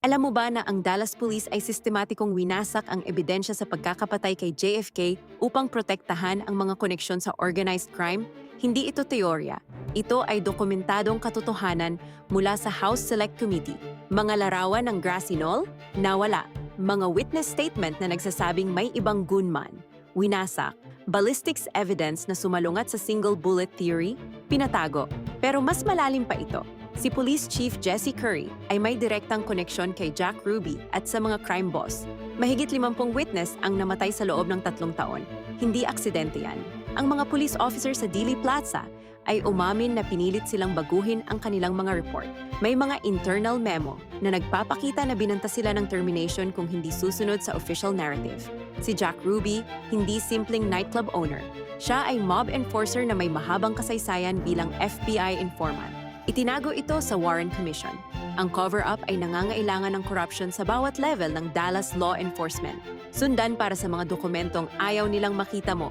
Alam mo ba na ang Dallas Police ay sistematikong winasak ang ebidensya sa pagkakapatay kay JFK upang protektahan ang mga koneksyon sa organized crime? Hindi ito teorya. Ito ay dokumentadong katotohanan mula sa House Select Committee. Mga larawan ng grassy knoll? Nawala. Mga witness statement na nagsasabing may ibang gunman. Winasak. Ballistics evidence na sumalungat sa single bullet theory? Pinatago. Pero mas malalim pa ito. Si Police Chief Jesse Curry ay may direktang koneksyon kay Jack Ruby at sa mga crime boss. Mahigit 50 witness ang namatay sa loob ng 3 taon. Hindi aksidente yan. Ang mga police officer sa Dealey Plaza ay umamin na pinilit silang baguhin ang kanilang mga report. May mga internal memo na nagpapakita na binanta sila ng termination kung hindi susunod sa official narrative. Si Jack Ruby, hindi simpleng nightclub owner. Siya ay mob enforcer na may mahabang kasaysayan bilang FBI informant. Itinago ito sa Warren Commission. Ang cover-up ay nangangailangan ng corruption sa bawat level ng Dallas law enforcement. Sundan para sa mga dokumentong ayaw nilang makita mo.